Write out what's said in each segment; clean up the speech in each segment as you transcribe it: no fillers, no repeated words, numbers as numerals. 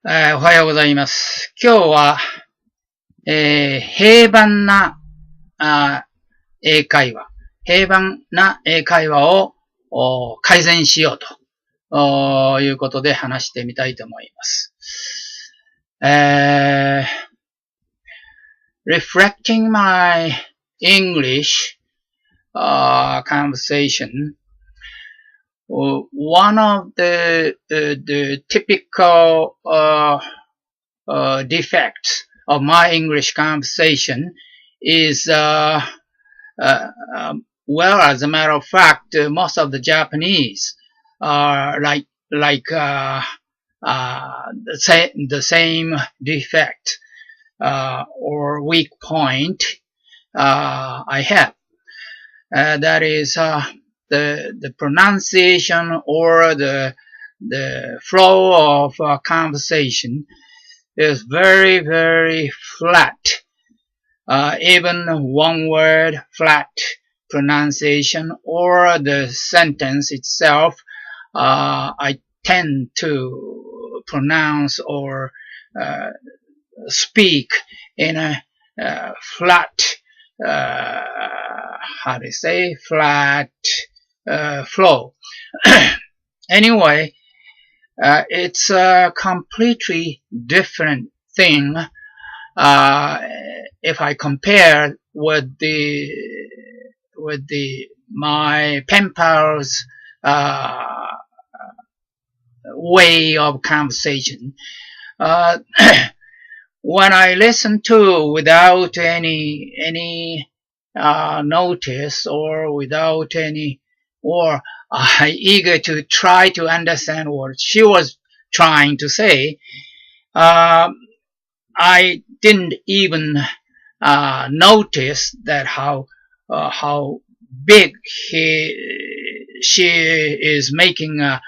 おはようございます。今日は、平凡な英会話、平凡な英会話を改善しようということで話してみたいと思います。Reflecting my English conversation, one of the typical defects of my English conversation is, well, as a matter of fact, most of the Japanese are like the same defect or weak point I have. That is the pronunciation or the flow of conversation is very, very flat. Even one word flat pronunciation or the sentence itself, I tend to pronounce or speak in a flat, flat flow. Anyway, it's a completely different thing if I compare with my pen pal's way of conversation. When I listen to without any notice or without any, or eager to try to understand what she was trying to say, I didn't even notice that how big she is making a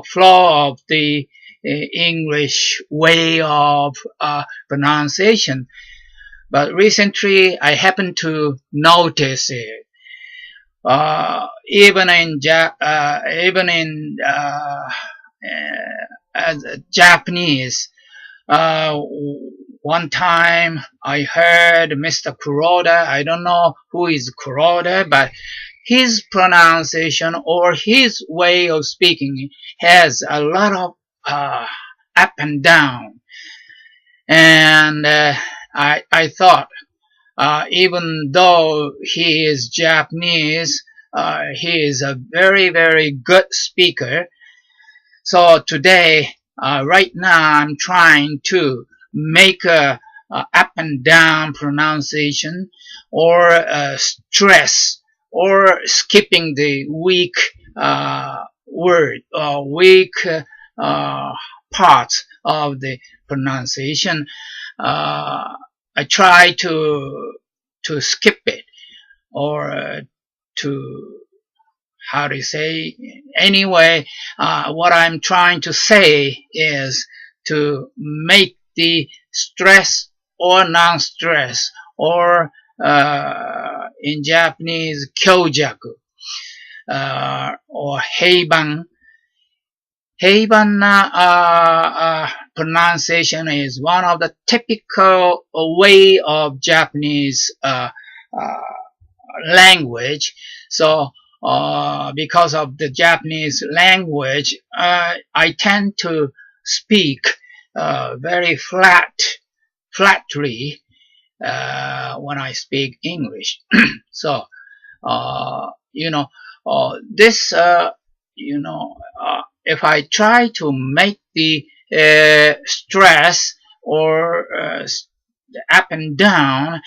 flow of the English way of pronunciation. But recently I happened to notice it. Even in Japanese, one time I heard Mr. Kuroda. I don't know who is Kuroda, but his pronunciation or his way of speaking has a lot of up and down. And I thought, even though he is Japanese, he is a very, very good speaker. So today, right now, I'm trying to make a up and down pronunciation or stress or skipping the weak word or weak parts of the pronunciation. I try to skip it or to anyway, what I'm trying to say is to make the stress or non-stress or in Japanese kyojaku or heiban. Heiban pronunciation is one of the typical way of Japanese language. So because of the Japanese language, I tend to speak very flatly when I speak English. So this if I try to make the stress or up and down,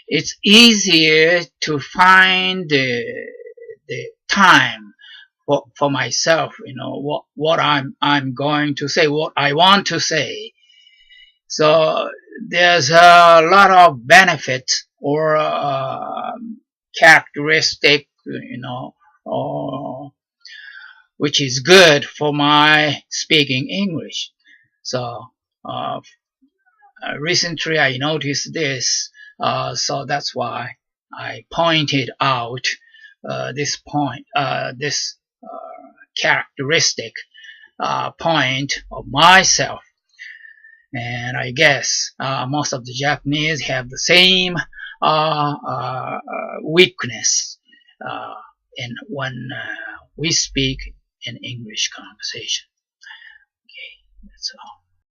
it's easier to find the time for myself, what I'm going to say, what I want to say. So there's a lot of benefits or characteristic, which is good for my speaking English. So recently I noticed this, so that's why I pointed out this characteristic point of myself. And I guess most of the Japanese have the same weakness in when we speak in English conversation. Okay, that's all.